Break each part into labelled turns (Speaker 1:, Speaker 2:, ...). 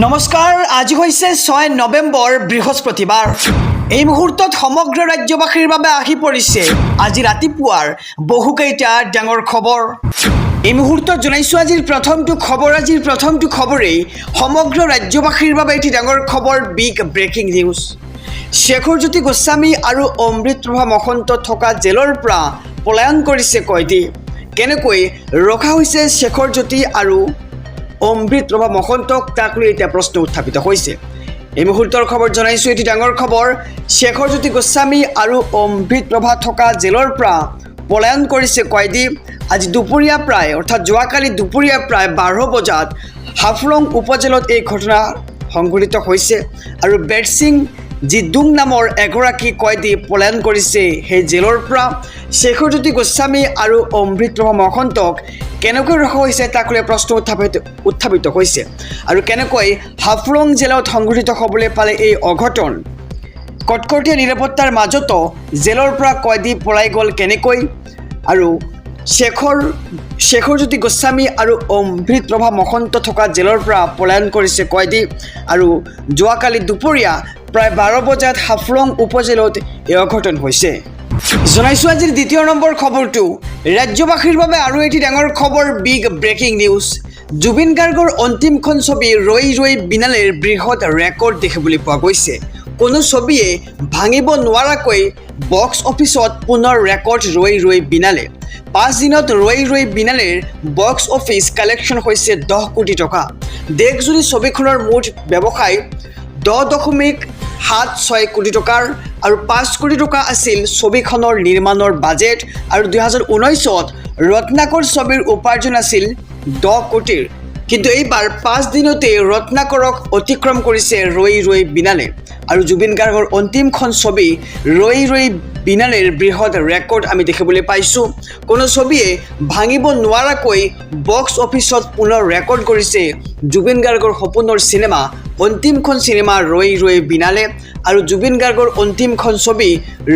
Speaker 1: নমস্কাৰ আজি হৈছে 6 নৱেম্বৰ বৃহস্পতিবাৰ এই মুহূৰ্তত সমগ্ৰ ৰাজ্যবাসীৰ বাবে আহি পৰিছে আজি ৰাতিপুৱাৰ বহুকেইটা ডাঙৰ খবৰ এই মুহূৰ্তত জনাইছো আজিৰ প্ৰথমটো খবৰেই সমগ্ৰ ৰাজ্যবাসীৰ বাবে এটি ডাঙৰ খবৰ big breaking news Sekharjyoti Goswami আৰু অমৃতপ্ৰভা মহন্ত থকা জেলৰ পৰা পলায়ন কৰিছে কয়দী কেনেকৈ ৰখা হৈছে শেখৰজ্যোতি আৰু অমৃতপ্ৰভা মহন্তক তাক লৈ এতিয়া প্ৰশ্ন উত্থাপিত হৈছে এই মুহূৰ্তৰ খবৰ জনাইছো এটি ডাঙৰ খবৰ শেখৰজ্যোতি গোস্বামী আৰু অমৃতপ্ৰভা থকা জেলৰ পৰা পলায়ন কৰিছে কয়দী আজি দুপৰীয়া প্ৰায় অৰ্থাৎ যোৱাকালি দুপৰীয়া প্ৰায় 12 বজাত হাফলং উপজেলত এই ঘটনা সংঘটিত হৈছে আৰু বেৰসিং জিদুং নামৰ এগৰাকী কয়দী পলায়ন কৰিছে সেই জেলৰ পৰা শেখৰজ্যোতি গোস্বামী আৰু অমৃতপ্ৰভা মহন্তক কেনেকৈ ৰখা হৈছে তাক লৈ প্ৰশ্ন উত্থাপিত হৈছে আৰু কেনেকৈ হাফলং জেলত সংঘটিত হ'বলৈ পালে এই অঘটন কটকটীয়া নিৰাপত্তাৰ মাজতো জেলৰ পৰা কয়দী পলাই গ'ল কেনেকৈ আৰু শেখৰজ্যোতি গোস্বামী আৰু অমৃতপ্ৰভা মহন্ত থকা জেলৰ পৰা পলায়ন কৰিছে কয়দী আৰু যোৱাকালি দুপৰীয়া প্ৰায় 12 বজাত হাফলং উপজেলত এই অঘটন হৈছে জনাইছো আজিৰ দ্বিতীয় নম্বৰ খবৰটো ৰাজ্যবাসীৰ বাবে আৰু এটি ডাঙৰ খবৰ বিগ ব্ৰেকিং নিউজ জুবিন গাৰ্গৰ অন্তিমখন ছবি ৰৈ ৰৈ বিনালেৰ বৃহৎ ৰেকৰ্ড দেখিবলৈ পোৱা গৈছে কোনো ছবিয়ে ভাঙিব নোৱাৰাকৈ বক্স অফিচত পুনৰ ৰেকৰ্ড ৰৈ ৰৈ বিনালে 5 দিনত ৰৈ ৰৈ বিনালেৰ বক্স অফিচ কালেকশ্যন হৈছে 10 কোটি টকা দেশজুৰি ছবিখনৰ মুঠ ব্যৱসায় 10.76 কোটি টকাৰ আৰু 5 কোটি টকা আছিল ছবিখনৰ নিৰ্মাণৰ বাজেট আৰু 2019ত ৰত্নাকৰ ছবিৰ উপাৰ্জন আছিল 10 কোটিৰ কিন্তু এইবাৰ 5 দিনতে ৰত্নাকৰক অতিক্ৰম কৰিছে ৰৈ ৰৈ বিনালে আৰু জুবিন গাৰ্গৰ অন্তিমখন ছবি ৰৈ ৰৈ বিনালেৰ বৃহৎ ৰেকৰ্ড আমি দেখিবলৈ পাইছোঁ কোনো ছবিয়ে ভাঙিব নোৱাৰাকৈ বক্স অফিচত পুনৰ ৰেকৰ্ড কৰিছে জুবিন গাৰ্গৰ সপোনৰ সিনেমা অন্তিমখন সিনেমা ৰৈ ৰৈ বিনালে আৰু জুবিন গাৰ্গৰ অন্তিমখন ছবি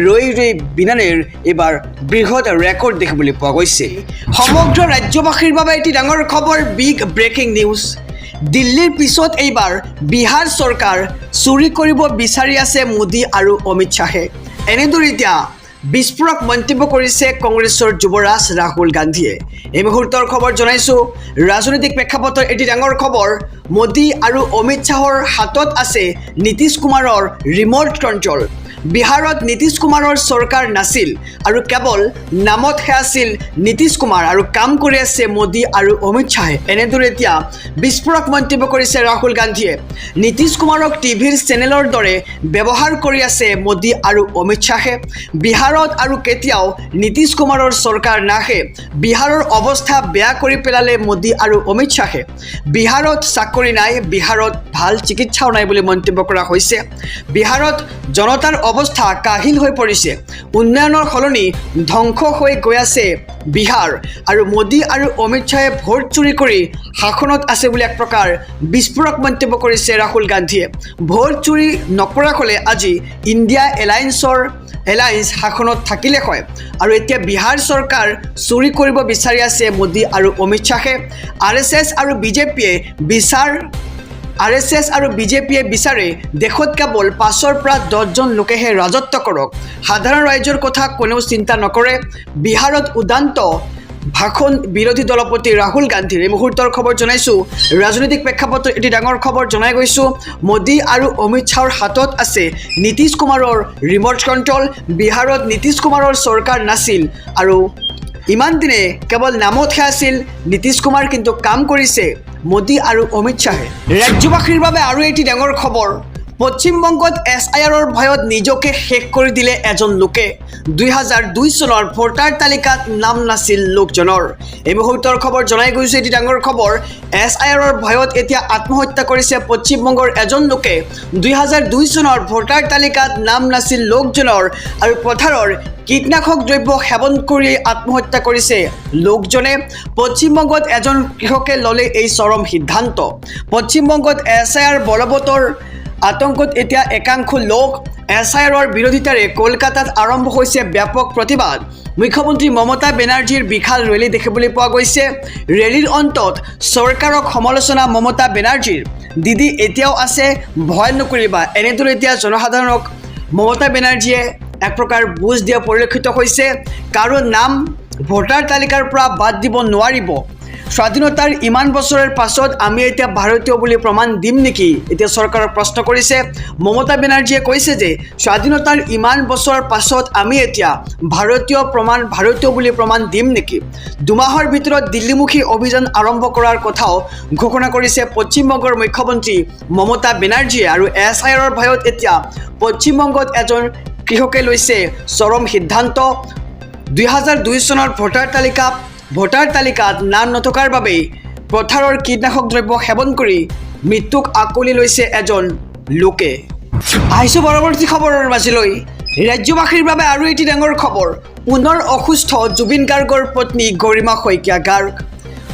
Speaker 1: ৰৈ ৰৈ বিনালেৰ এবাৰ বৃহৎ ৰেকৰ্ড দেখিবলৈ পোৱা গৈছে সমগ্ৰ ৰাজ্যবাসীৰ বাবে এটি ডাঙৰ খবৰ বিগ ব্ৰেকিং নিউজ দিল্লীৰ পিছত এইবাৰ বিহাৰ চৰকাৰ চুৰি কৰিব বিচাৰি আছে মোদী আৰু অমিত শ্বাহে এনেদৰে এতিয়া বিস্ফোৰক মন্তব্য কৰিছে কংগ্ৰেছৰ যুৱৰাজ ৰাহুল গান্ধীয়ে এই মুহূৰ্তৰ খবৰ জনাইছোঁ ৰাজনৈতিক প্ৰেক্ষাপটৰ এটি ডাঙৰ খবৰ মোদী আৰু অমিত শ্বাহৰ হাতত আছে নীতিশ কুমাৰৰ ৰিম'ট কণ্ট্ৰল বিহাৰত নীতিশ কুমাৰৰ চৰকাৰ নাছিল আৰু কেৱল নামতহে আছিল নীতিশ কুমাৰ আৰু কাম কৰি আছে মোদী আৰু অমিত শ্বাহে এনেদৰে এতিয়া বিস্ফোৰক মন্তব্য কৰিছে ৰাহুল গান্ধীয়ে নীতিশ কুমাৰক টিভিৰ চেনেলৰ দৰে ব্যৱহাৰ কৰি আছে মোদী আৰু অমিত শ্বাহে বিহাৰত আৰু কেতিয়াও নীতিশ কুমাৰৰ চৰকাৰ নাহে বিহাৰৰ অৱস্থা বেয়া কৰি পেলালে মোদী আৰু অমিত শ্বাহে বিহাৰত চাকৰি নাই বিহাৰত ভাল চিকিৎসাও নাই বুলি মন্তব্য কৰা হৈছে বিহাৰত জনতাৰ অৱস্থা কাহিল হৈ পৰিছে উন্নয়নৰ সলনি ধ্বংস হৈ গৈ আছে বিহাৰ আৰু মোদী আৰু অমিত শ্বাহে ভোট চুৰি কৰি শাসনত আছে বুলি এক প্ৰকাৰ বিস্ফোৰক মন্তব্য কৰিছে ৰাহুল গান্ধীয়ে ভোট চুৰি নকৰা হ'লে আজি ইণ্ডিয়া এলায়েন্স শাসনত থাকিলে হয় আৰু এতিয়া বিহাৰ চৰকাৰ চুৰি কৰিব বিচাৰি আছে মোদী আৰু অমিত শ্বাহে RSS আৰু বিজেপিয়ে বিচাৰে দেশত কেৱল 5ৰ পৰা 10জন লোকেহে ৰাজত্ব কৰক সাধাৰণ ৰাইজৰ কথা কোনেও চিন্তা নকৰে বিহাৰত উদান্ত ভাষণ বিৰোধী দলপতি ৰাহুল গান্ধীৰ এই মুহূৰ্তৰ খবৰ জনাইছোঁ ৰাজনৈতিক প্ৰেক্ষাপটত এটি ডাঙৰ খবৰ জনাই গৈছোঁ মোদী আৰু অমিত শ্বাহৰ হাতত আছে নীতিশ কুমাৰৰ ৰিম'ট কণ্ট্ৰল বিহাৰত নীতিশ কুমাৰৰ চৰকাৰ নাছিল আৰু ইমান দিনে কেৱল নামতহে আছিল নীতিশ কুমাৰ কিন্তু কাম কৰিছে মোদী আৰু অমিত শ্বাহে ৰাজ্যবাসীৰ বাবে আৰু এটি ডাঙৰ খবৰ পশ্চিমবংগত SIRৰ ভয়ত নিজকে শেষ কৰি দিলে এজন লোকে 2002 চনৰ ভোটাৰ তালিকাত নাম নাছিল লোকজনৰ এই মুহূৰ্তৰ খবৰ জনাই গৈছে এটি ডাঙৰ খবৰ SIRৰ ভয়ত এতিয়া আত্মহত্যা কৰিছে পশ্চিমবংগৰ এজন লোকে 2002 চনৰ ভোটাৰ তালিকাত নাম নাছিল লোকজনৰ আৰু পথাৰৰ কীটনাশক দ্ৰব্য সেৱন কৰি আত্মহত্যা কৰিছে লোকজনে পশ্চিমবংগত এজন কৃষকে ল'লে এই চৰম সিদ্ধান্ত পশ্চিমবংগত SIR বলবতৰ আতংকত এতিয়া একাংশ লোক SIRৰ বিৰোধিতাৰে কলকাতাত আৰম্ভ হৈছে ব্যাপক প্ৰতিবাদ মুখ্যমন্ত্ৰী মমতা বেনাৰ্জীৰ বিশাল ৰেলী দেখিবলৈ পোৱা গৈছে ৰেলীৰ অন্তত চৰকাৰক সমালোচনা মমতা বেনাৰ্জীৰ দিদি এতিয়াও আছে ভয় নকৰিবা এনেদৰে এতিয়া জনসাধাৰণক মমতা বেনাৰ্জীয়ে এক প্ৰকাৰ বুজ দিয়া পৰিলক্ষিত হৈছে কাৰো নাম ভোটাৰ তালিকাৰ পৰা বাদ দিব নোৱাৰিব স্বাধীনতাৰ ইমান বছৰৰ পাছত আমি এতিয়া ভাৰতীয় বুলি প্ৰমাণ দিম নেকি এতিয়া চৰকাৰক প্ৰশ্ন কৰিছে মমতা বেনাৰ্জীয়ে কৈছে যে স্বাধীনতাৰ ইমান বছৰৰ পাছত আমি এতিয়া ভাৰতীয় বুলি প্ৰমাণ দিম নেকি দুমাহৰ ভিতৰত দিল্লীমুখী অভিযান আৰম্ভ কৰাৰ কথাও ঘোষণা কৰিছে পশ্চিমবংগৰ মুখ্যমন্ত্ৰী মমতা বেনাৰ্জীয়ে আৰু SIRৰ ভয়ত এতিয়া পশ্চিমবংগত এজন কৃষকে লৈছে চৰম সিদ্ধান্ত 2002 চনৰ ভোটাৰ তালিকাত নাম নথকাৰ বাবে পথাৰৰ কীটনাশক দ্ৰব্য সেৱন কৰি মৃত্যুক আকোৱালি লৈছে এজন লোকে আহিছোঁ পৰৱৰ্তী খবৰৰ মাজলৈ ৰাজ্যবাসীৰ বাবে আৰু এটি ডাঙৰ খবৰ পুনৰ অসুস্থ জুবিন গাৰ্গৰ পত্নী গৰিমা শইকীয়া গাৰ্গ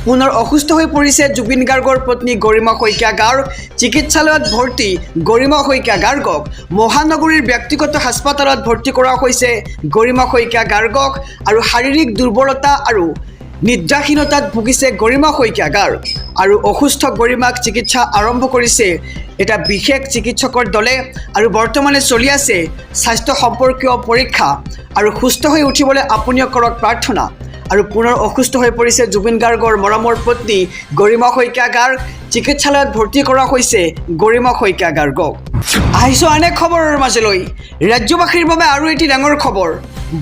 Speaker 1: পুনৰ অসুস্থ হৈ পৰিছে জুবিন গাৰ্গৰ পত্নী গৰিমা শইকীয়া গাৰ্গ চিকিৎসালয়ত ভৰ্তি গৰিমা শইকীয়া গাৰ্গক মহানগৰীৰ ব্যক্তিগত হাস্পতালত ভৰ্তি কৰা হৈছে গৰিমা শইকীয়া গাৰ্গক আৰু শাৰীৰিক দুৰ্বলতা আৰু নিদ্ৰাহীনতাত ভুগিছে গৰিমা শইকীয়া গাৰ্গ আৰু অসুস্থ গৰিমাক চিকিৎসা আৰম্ভ কৰিছে এটা বিশেষ চিকিৎসকৰ দলে আৰু বৰ্তমানে চলি আছে স্বাস্থ্য সম্পৰ্কীয় পৰীক্ষা আৰু সুস্থ হৈ উঠিবলৈ আপুনিও কৰক প্ৰাৰ্থনা আৰু পুনৰ অসুস্থ হৈ পৰিছে জুবিন গাৰ্গৰ মৰমৰ পত্নী গৰিমা শইকীয়া গাৰ্গ চিকিৎসালয়ত ভৰ্তি কৰা হৈছে গৰিমা শইকীয়া গাৰ্গক আহিছোঁ আন এক খবৰৰ মাজলৈ ৰাজ্যবাসীৰ বাবে আৰু এটি ডাঙৰ খবৰ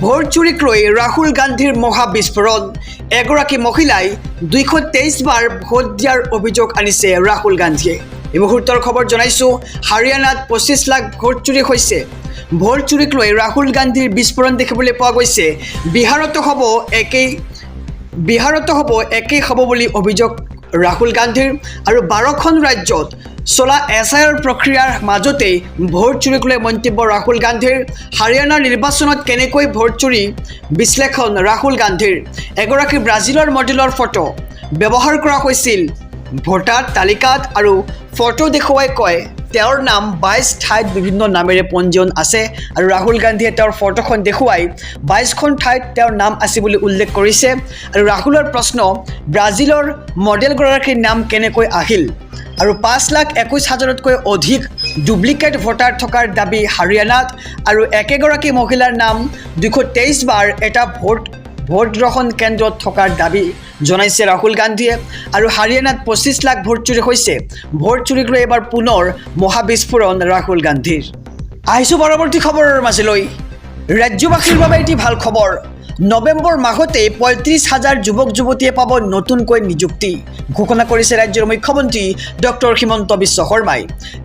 Speaker 1: ভোট চুৰিক লৈ ৰাহুল গান্ধীৰ মহা বিস্ফোৰণ এগৰাকী মহিলাই 223 বাৰ ভোট দিয়াৰ অভিযোগ আনিছে ৰাহুল গান্ধীয়ে এই মুহূৰ্তৰ খবৰ জনাইছোঁ হাৰিয়ানাত 25 লাখ ভোট চুৰি হৈছে ভোট চুৰিক লৈ ৰাহুল গান্ধীৰ বিস্ফোৰণ দেখিবলৈ পোৱা গৈছে বিহাৰতো একেই হ'ব বুলি অভিযোগ ৰাহুল গান্ধীৰ আৰু 12খন ৰাজ্যত চলা SIR প্ৰক্ৰিয়াৰ মাজতেই ভোট চুৰিক লৈ মন্তব্য ৰাহুল গান্ধীৰ হাৰিয়ানাৰ নিৰ্বাচনত কেনেকৈ ভোট চুৰি বিশ্লেষণ ৰাহুল গান্ধীৰ এগৰাকী ব্ৰাজিলৰ মডেলৰ ফটো ব্যৱহাৰ কৰা হৈছিল ভোটাৰ তালিকাত আৰু ফটো দেখুৱাই কয় তেওঁৰ নাম 22 ঠাইত বিভিন্ন নামেৰে পঞ্জীয়ন আছে আৰু ৰাহুল গান্ধীয়ে তেওঁৰ ফটোখন দেখুৱাই 22খন ঠাইত তেওঁৰ নাম আছে বুলি উল্লেখ কৰিছে আৰু ৰাহুলৰ প্ৰশ্ন ব্ৰাজিলৰ মডেলগৰাকীৰ নাম কেনেকৈ আহিল আৰু 5,21,000তকৈ অধিক ডুপ্লিকেট ভোটাৰ থকাৰ দাবী হাৰিয়ানাত আৰু একেগৰাকী মহিলাৰ নাম 223 বাৰ এটা ভোট গ্ৰহণ কেন্দ্ৰত থকাৰ দাবী জনাইছে ৰাহুল গান্ধীয়ে আৰু হাৰিয়ানাত 25 লাখ ভোট চুৰি হৈছে ভোট চুৰিক লৈ এবাৰ পুনৰ মহাবিস্ফোৰণ ৰাহুল গান্ধীৰ আহিছোঁ পৰৱৰ্তী খবৰৰ মাজলৈ ৰাজ্যবাসীৰ বাবে এটি ভাল খবৰ নৱেম্বৰ মাহতে 35,000 যুৱক যুৱতীয়ে পাব নতুনকৈ নিযুক্তি ঘোষণা কৰিছে ৰাজ্যৰ মুখ্যমন্ত্ৰী ডক্টৰ হিমন্ত বিশ্ব শৰ্মাই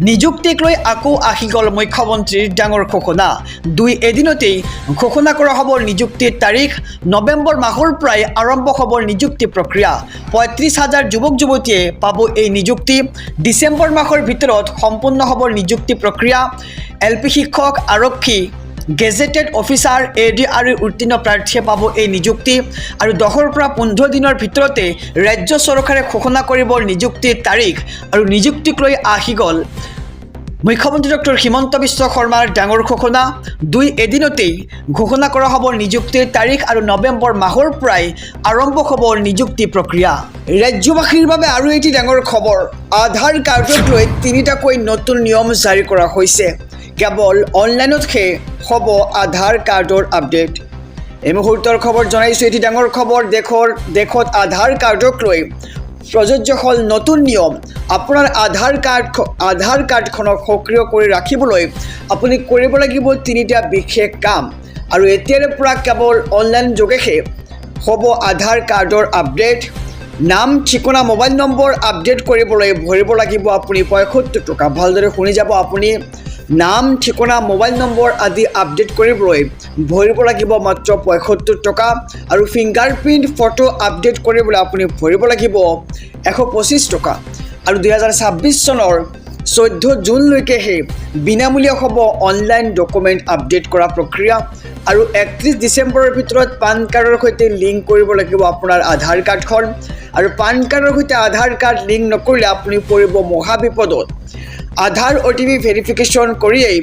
Speaker 1: নিযুক্তিক লৈ আকৌ আহি গ'ল মুখ্যমন্ত্ৰীৰ ডাঙৰ ঘোষণা এদিনতেই ঘোষণা কৰা হ'ব নিযুক্তিৰ তাৰিখ নৱেম্বৰ মাহৰ পৰাই আৰম্ভ হ'ব নিযুক্তি প্ৰক্ৰিয়া 35,000 যুৱক যুৱতীয়ে পাব এই নিযুক্তি ডিচেম্বৰ মাহৰ ভিতৰত সম্পূৰ্ণ হ'ব নিযুক্তি প্ৰক্ৰিয়া LP শিক্ষক আৰক্ষী গেজেটেড অফিচাৰ ADR উত্তীৰ্ণ প্ৰাৰ্থীয়ে পাব এই নিযুক্তি আৰু 10ৰ পৰা 15 দিনৰ ভিতৰতে ৰাজ্য চৰকাৰে ঘোষণা কৰিব নিযুক্তিৰ তাৰিখ আৰু নিযুক্তিক লৈ আহি গ'ল মুখ্যমন্ত্ৰী ডক্টৰ হিমন্ত বিশ্ব শৰ্মাৰ ডাঙৰ ঘোষণা এদিনতেই ঘোষণা কৰা হ'ব নিযুক্তিৰ তাৰিখ আৰু নৱেম্বৰ মাহৰ পৰাই আৰম্ভ হ'ব নিযুক্তি প্ৰক্ৰিয়া ৰাজ্যবাসীৰ বাবে আৰু এটি ডাঙৰ খবৰ আধাৰ কাৰ্ডক লৈ 3টাকৈ নতুন নিয়ম জাৰি কৰা হৈছে কেৱল অনলাইনতহে হ'ব আধাৰ কাৰ্ডৰ আপডেট এই মুহূৰ্তৰ খবৰ জনাইছোঁ এটি ডাঙৰ খবৰ দেশত আধাৰ কাৰ্ডক লৈ প্ৰযোজ্য হ'ল নতুন নিয়ম আপোনাৰ আধাৰ কাৰ্ডখনক সক্ৰিয় কৰি ৰাখিবলৈ আপুনি কৰিব লাগিব 3টা বিশেষ কাম আৰু এতিয়াৰ পৰা কেৱল অনলাইন যোগেহে হ'ব আধাৰ কাৰ্ডৰ আপডেট নাম ঠিকনা মোবাইল নম্বৰ আপডেট কৰিবলৈ ভৰিব লাগিব আপুনি 75 টকা ভালদৰে শুনি যাব আপুনি নাম ঠিকনা মোবাইল নম্বৰ আদি আপডেট কৰিবলৈ ভৰিব লাগিব মাত্ৰ 75 টকা আৰু ফিংগাৰপ্ৰিণ্ট ফটো আপডেট কৰিবলৈ আপুনি ভৰিব লাগিব 125 টকা আৰু 2026 চনৰ 14 জুনলৈকেহে বিনামূলীয়া হ'ব অনলাইন ডকুমেণ্ট আপডেট কৰা প্ৰক্ৰিয়া আৰু 31 ডিচেম্বৰৰ ভিতৰত পান কাৰ্ডৰ সৈতে লিংক কৰিব লাগিব আপোনাৰ আধাৰ কাৰ্ডখন আৰু পান কাৰ্ডৰ সৈতে আধাৰ কাৰ্ড লিংক নকৰিলে আপুনি পৰিব মহাবিপদত আধাৰ OTP ভেৰিফিকেশ্যন কৰিয়েই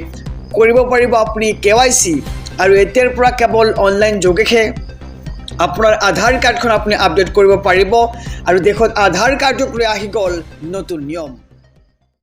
Speaker 1: কৰিব পাৰিব আপুনি KYC আৰু এতিয়াৰ পৰা কেৱল অনলাইন যোগেহে আপোনাৰ আধাৰ কাৰ্ডখন আপুনি আপডেট কৰিব পাৰিব আৰু দেশত আধাৰ কাৰ্ডক লৈ আহি গ'ল নতুন নিয়ম।